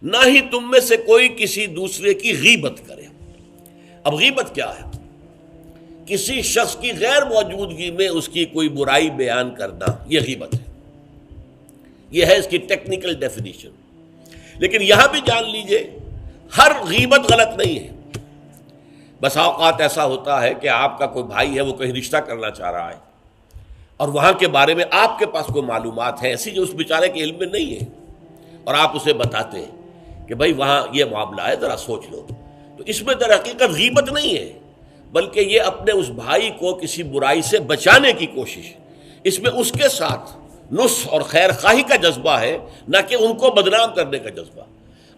نہ ہی تم میں سے کوئی کسی دوسرے کی غیبت کرے۔ اب غیبت کیا ہے؟ کسی شخص کی غیر موجودگی میں اس کی کوئی برائی بیان کرنا، یہ غیبت ہے۔ یہ ہے اس کی ٹیکنیکل ڈیفینیشن۔ لیکن یہاں بھی جان لیجئے ہر غیبت غلط نہیں ہے۔ بس اوقات ایسا ہوتا ہے کہ آپ کا کوئی بھائی ہے، وہ کہیں رشتہ کرنا چاہ رہا ہے اور وہاں کے بارے میں آپ کے پاس کوئی معلومات ہیں ایسی جو اس بیچارے کے علم میں نہیں ہے، اور آپ اسے بتاتے ہیں کہ بھائی وہاں یہ معاملہ ہے، ذرا سوچ لو، تو اس میں در حقیقت غیبت نہیں ہے، بلکہ یہ اپنے اس بھائی کو کسی برائی سے بچانے کی کوشش، اس میں اس کے ساتھ نصح اور خیر خواہی کا جذبہ ہے، نہ کہ ان کو بدنام کرنے کا جذبہ۔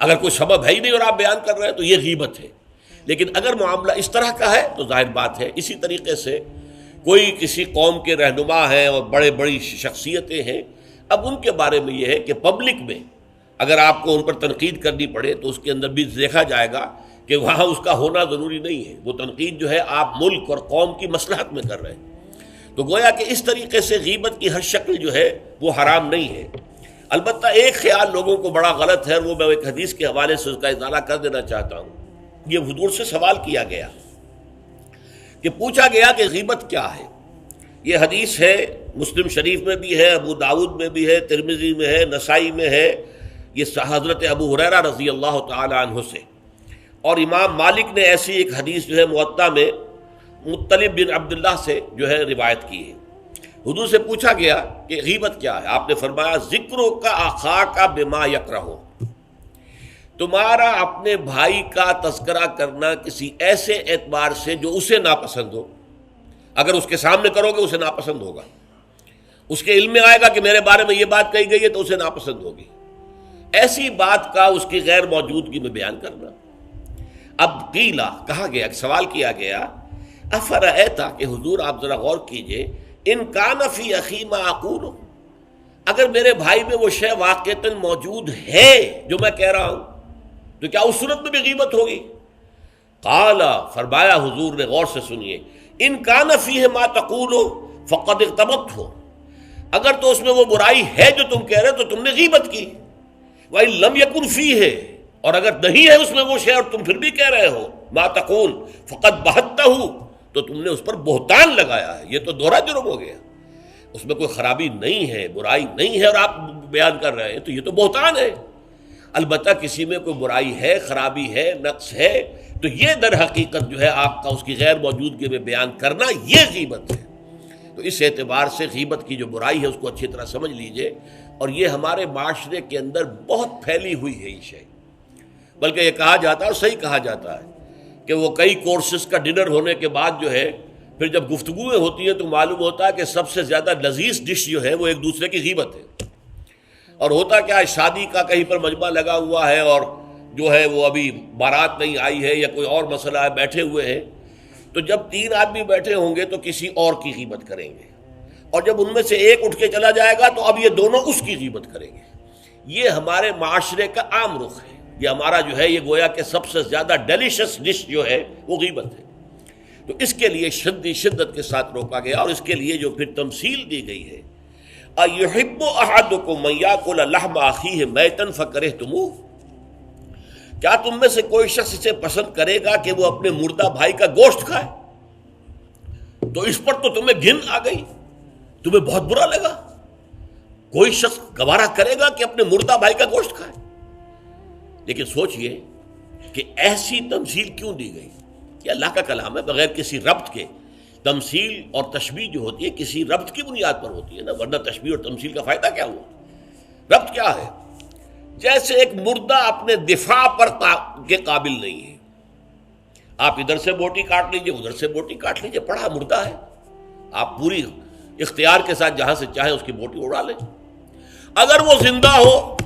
اگر کوئی سبب ہے ہی نہیں اور آپ بیان کر رہے ہیں تو یہ غیبت ہے۔ لیکن اگر معاملہ اس طرح کا ہے تو ظاہر بات ہے اسی طریقے سے کوئی کسی قوم کے رہنما ہیں اور بڑی شخصیتیں ہیں، اب ان کے بارے میں یہ ہے کہ پبلک میں اگر آپ کو ان پر تنقید کرنی پڑے تو اس کے اندر بھی دیکھا جائے گا کہ وہاں اس کا ہونا ضروری نہیں ہے، وہ تنقید جو ہے آپ ملک اور قوم کی مصلحت میں کر رہے ہیں۔ تو گویا کہ اس طریقے سے غیبت کی ہر شکل جو ہے وہ حرام نہیں ہے۔ البتہ ایک خیال لوگوں کو بڑا غلط ہے، اور وہ میں ایک حدیث کے حوالے سے اس کا ازالہ کر دینا چاہتا ہوں۔ یہ حضور سے سوال کیا گیا کہ پوچھا گیا کہ غیبت کیا ہے۔ یہ حدیث ہے، مسلم شریف میں بھی ہے، ابو داؤد میں بھی ہے، ترمذی میں ہے، نسائی میں ہے، یہ حضرت ابو ہریرہ رضی اللہ تعالی عنہ سے۔ اور امام مالک نے ایسی ایک حدیث جو ہے موطا میں مطلب بن عبداللہ سے جو ہے روایت کی ہے۔ حضور سے پوچھا گیا کہ غیبت کیا ہے، آپ نے فرمایا ذکرو کا اخاک بما یکرہ، تمہارا اپنے بھائی کا تذکرہ کرنا کسی ایسے اعتبار سے جو اسے ناپسند ہو۔ اگر اس کے سامنے کرو گے اسے ناپسند ہوگا، اس کے علم میں آئے گا کہ میرے بارے میں یہ بات کہی گئی ہے تو اسے ناپسند ہوگی۔ ایسی بات کا اس کی غیر موجودگی میں بیان کرنا۔ اب قیلا کہا گیا، سوال کیا گیا، افرأیتا کہ حضور آپ ذرا غور کیجئے، ان کان فی اخی ما اقول، اگر میرے بھائی میں وہ شے واقعتاً موجود ہے جو میں کہہ رہا ہوں تو کیا اس صورت میں بھی غیبت ہوگی؟ قال، فرمایا حضور نے، غور سے سنیے، ان کان فیہ ما تقول فقد اغتبت ہو، اگر تو اس میں وہ برائی ہے جو تم کہہ رہے تو تم نے غیبت کی، وَإِن لَمْ يَكُنْ فِيهِ، اور اگر نہیں ہے اس میں وہ شے اور تم پھر بھی کہہ رہے ہو ما تقول فقد بہتہ، تو تم نے اس پر بہتان لگایا ہے، یہ تو دوہرا جرم ہو گیا۔ اس میں کوئی خرابی نہیں ہے، برائی نہیں ہے اور آپ بیان کر رہے ہیں تو یہ تو بہتان ہے۔ البتہ کسی میں کوئی برائی ہے، خرابی ہے، نقص ہے تو یہ در حقیقت جو ہے آپ کا اس کی غیر موجودگی میں بیان کرنا یہ غیبت ہے۔ تو اس اعتبار سے غیبت کی جو برائی ہے اس کو اچھی طرح سمجھ لیجئے، اور یہ ہمارے معاشرے کے اندر بہت پھیلی ہوئی ہے یہ شے، بلکہ یہ کہا جاتا ہے اور صحیح کہا جاتا ہے کہ وہ کئی کورسز کا ڈنر ہونے کے بعد جو ہے پھر جب گفتگویں ہوتی ہیں تو معلوم ہوتا ہے کہ سب سے زیادہ لذیذ ڈش جو ہے وہ ایک دوسرے کی غیبت ہے۔ اور ہوتا کیا ہے، شادی کا کہیں پر مجمع لگا ہوا ہے اور جو ہے وہ ابھی بارات نہیں آئی ہے یا کوئی اور مسئلہ ہے، بیٹھے ہوئے ہیں، تو جب 3 آدمی بیٹھے ہوں گے تو کسی اور کی غیبت کریں گے، اور جب ان میں سے ایک اٹھ کے چلا جائے گا تو اب یہ دونوں اس کی غیبت کریں گے۔ یہ ہمارے معاشرے کا عام رخ ہے، یہ ہمارا جو ہے یہ گویا کہ سب سے زیادہ ڈیلیشس ڈش جو ہے وہ غیبت ہے۔ تو اس کے لیے شدت کے ساتھ روکا گیا، اور اس کے لیے جو پھر تمثیل دی گئی ہے، اَيُحِبُّ أَحَدُكُم أَن يَأْكُلَ لَحْمَ أَخِيهِ مَيْتًا فَكَرِهْتُمُوهُ، کیا تم میں سے کوئی شخص اسے پسند کرے گا کہ وہ اپنے مردہ بھائی کا گوشت کھائے؟ تو اس پر تو تمہیں گھن آ گئی، تمہیں بہت برا لگا۔ کوئی شخص گوارا کرے گا کہ اپنے مردہ بھائی کا گوشت کھائے؟ لیکن سوچئے کہ ایسی تمثیل کیوں دی گئی؟ یہ اللہ کا کلام ہے، بغیر کسی ربط کے تمثیل اور تشبیہ جو ہوتی ہے کسی ربط کی بنیاد پر ہوتی ہے نا، ورنہ تشبیہ اور تمثیل کا فائدہ کیا ہوا؟ ربط کیا ہے؟ جیسے ایک مردہ اپنے دفاع پر کے قابل نہیں ہے، آپ ادھر سے بوٹی کاٹ لیجئے، ادھر سے بوٹی کاٹ لیجئے، پڑا مردہ ہے، آپ پوری اختیار کے ساتھ جہاں سے چاہیں اس کی بوٹی اڑا لیں۔ اگر وہ زندہ ہو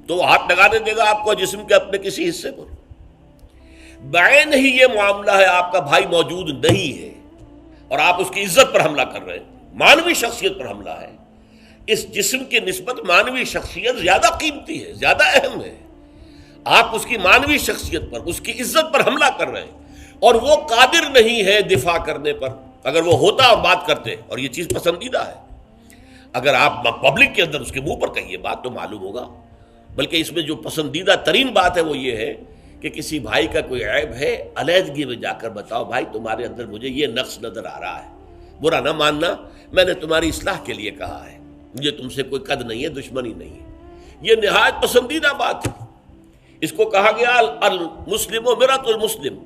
تو وہ ہاتھ لگانے دے گا آپ کو جسم کے اپنے کسی حصے پر۔ بعین ہی یہ معاملہ ہے، آپ کا بھائی موجود نہیں ہے اور آپ اس کی عزت پر حملہ کر رہے ہیں، مانوی شخصیت پر حملہ ہے۔ اس جسم کی نسبت مانوی شخصیت زیادہ قیمتی ہے، زیادہ اہم ہے۔ آپ اس کی مانوی شخصیت پر، اس کی عزت پر حملہ کر رہے ہیں، اور وہ قادر نہیں ہے دفاع کرنے پر۔ اگر وہ ہوتا اور بات کرتے، اور یہ چیز پسندیدہ ہے، اگر آپ پبلک کے اندر اس کے منہ پر کہیے بات تو معلوم ہوگا بلکہ اس میں جو پسندیدہ ترین بات ہے وہ یہ ہے کہ کسی بھائی کا کوئی عیب ہے، علیحدگی میں جا کر بتاؤ، بھائی تمہارے اندر مجھے یہ نقص نظر آ رہا ہے، برا نہ ماننا، میں نے تمہاری اصلاح کے لیے کہا ہے، مجھے تم سے کوئی قد نہیں ہے، دشمنی نہیں ہے۔ یہ نہایت پسندیدہ بات ہے۔ اس کو کہا گیا المسلم مرآۃ المسلم،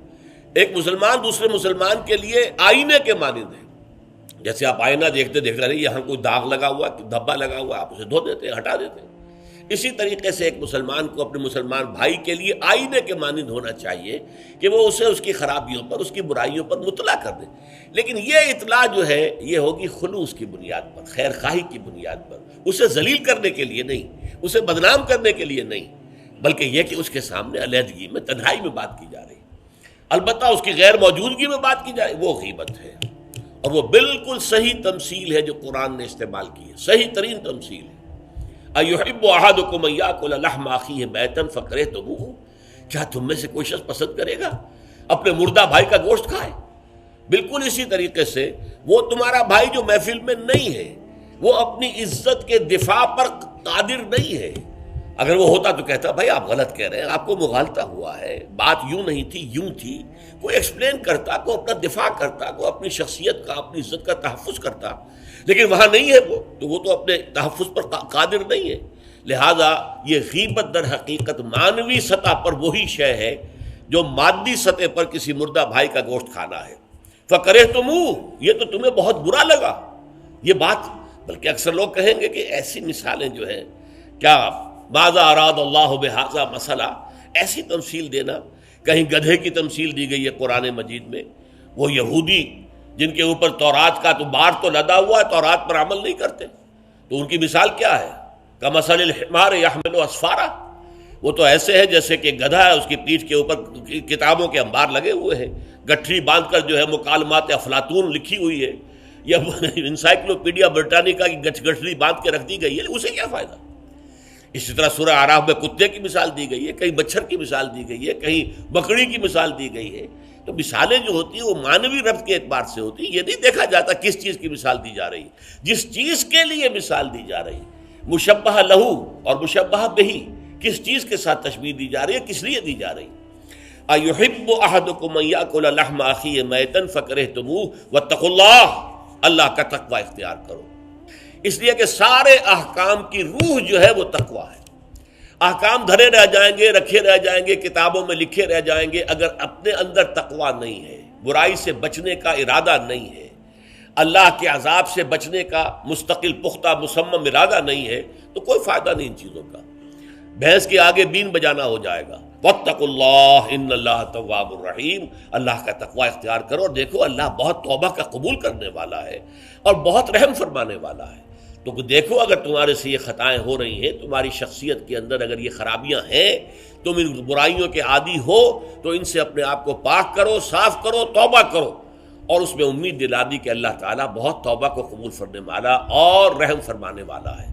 ایک مسلمان دوسرے مسلمان کے لیے آئینے کے مانند ہے۔ جیسے آپ آئینہ دیکھتے دیکھتے رہے یہاں کوئی داغ لگا ہوا، دھبا لگا ہوا، آپ اسے دھو دیتے ہیں، ہٹا دیتے ہیں۔ اسی طریقے سے ایک مسلمان کو اپنے مسلمان بھائی کے لیے آئینے کے مانند ہونا چاہیے کہ وہ اسے اس کی خرابیوں پر، اس کی برائیوں پر مطلع کر دے۔ لیکن یہ اطلاع جو ہے یہ ہوگی خلوص کی بنیاد پر، خیر خواہی کی بنیاد پر، اسے ذلیل کرنے کے لیے نہیں، اسے بدنام کرنے کے لیے نہیں، بلکہ یہ کہ اس کے سامنے علیحدگی میں، تنہائی میں بات کی جا رہی ہے۔ البتہ اس کی غیر موجودگی میں بات کی جائے وہ غیبت ہے، اور وہ بالکل صحیح تمثیل ہے جو قرآن نے استعمال کی ہے، صحیح ترین تمثیل ہے۔ اَيُحِبُّ أَحَدُكُمْ أَن يَأْكُلَ لَحْمَ أَخِيهِ مَيْتًا فَكَرِهْتُمُوهُ، کیا تم میں سے کوئی شخص پسند کرے گا اپنے مردہ بھائی کا گوشت کھائے؟ بالکل اسی طریقے سے وہ تمہارا بھائی جو محفل میں نہیں ہے، وہ اپنی عزت کے دفاع پر قادر نہیں ہے۔ اگر وہ ہوتا تو کہتا بھائی آپ غلط کہہ رہے ہیں، آپ کو مغالطہ ہوا ہے، بات یوں نہیں تھی، یوں تھی، کوئی ایکسپلین کرتا، کوئی اپنا دفاع کرتا، کوئی اپنی شخصیت کا، اپنی عزت کا تحفظ کرتا، لیکن وہاں نہیں ہے وہ تو اپنے تحفظ پر قادر نہیں ہے۔ لہذا یہ غیبت در حقیقت معنوی سطح پر وہی شے ہے جو مادی سطح پر کسی مردہ بھائی کا گوشت کھانا ہے۔ فَكَرِهْتُمُوهُ، یہ تو تمہیں بہت برا لگا یہ بات۔ بلکہ اکثر لوگ کہیں گے کہ ایسی مثالیں جو ہیں، کیا ماذا اراد اللہ بہذا مسئلہ، ایسی تمثیل دینا، کہیں گدھے کی تمثیل دی گئی ہے قرآن مجید میں، وہ یہودی جن کے اوپر تورات کا تو بار تو لدا ہوا ہے، تورات پر عمل نہیں کرتے، تو ان کی مثال کیا ہے؟ کمثل الحمار یحمل اسفارا، وہ تو ایسے ہے جیسے کہ گدھا ہے، اس کی پیٹھ کے اوپر کتابوں کے انبار لگے ہوئے ہیں، گٹھری باندھ کر جو ہے مکالمات افلاطون لکھی ہوئی ہے، یا انسائکلوپیڈیا برٹانیکا کی گٹھری باندھ کے رکھ دی گئی ہے، اسے کیا فائدہ؟ اسی طرح سورہ اعراف میں کتے کی مثال دی گئی ہے، کہیں مچھر کی مثال دی گئی ہے، کہیں بکری کی مثال دی گئی ہے۔ تو مثالیں جو ہوتی ہیں وہ معنوی ربط کے اعتبار سے ہوتی ہیں، یہ نہیں دیکھا جاتا کس چیز کی مثال دی جا رہی ہے۔ جس چیز کے لیے مثال دی جا رہی ہے، مشبہ لہو اور مشبہ بہی، کس چیز کے ساتھ تشبیہ دی جا رہی ہے، کس لیے دی جا رہی ہے۔ اَيُحِبُّ أَحَدُكُمْ أَن يَأْكُلَ لَحْمَ أَخِيهِ مَيْتًا فَكَرِهْتُمُوهُ وَاتَّقُوا اللَّهَ، اللہ کا تقوی اختیار کرو، اس لیے کہ سارے احکام کی روح جو ہے وہ تقوی ہے۔ احکام دھرے رہ جائیں گے، رکھے رہ جائیں گے، کتابوں میں لکھے رہ جائیں گے، اگر اپنے اندر تقوی نہیں ہے، برائی سے بچنے کا ارادہ نہیں ہے، اللہ کے عذاب سے بچنے کا مستقل پختہ مصمم ارادہ نہیں ہے، تو کوئی فائدہ نہیں ان چیزوں کا۔ بھینس کے آگے بین بجانا ہو جائے گا۔ واتقوا اللہ ان اللہ تواب الرحیم، اللہ کا تقوی اختیار کرو، اور دیکھو اللہ بہت توبہ کا قبول کرنے والا ہے اور بہت رحم فرمانے والا ہے۔ تو دیکھو اگر تمہارے سے یہ خطائیں ہو رہی ہیں، تمہاری شخصیت کے اندر اگر یہ خرابیاں ہیں، تم ان برائیوں کے عادی ہو، تو ان سے اپنے آپ کو پاک کرو، صاف کرو، توبہ کرو، اور اس میں امید دلا دی کہ اللہ تعالیٰ بہت توبہ کو قبول فرمانے والا اور رحم فرمانے والا ہے۔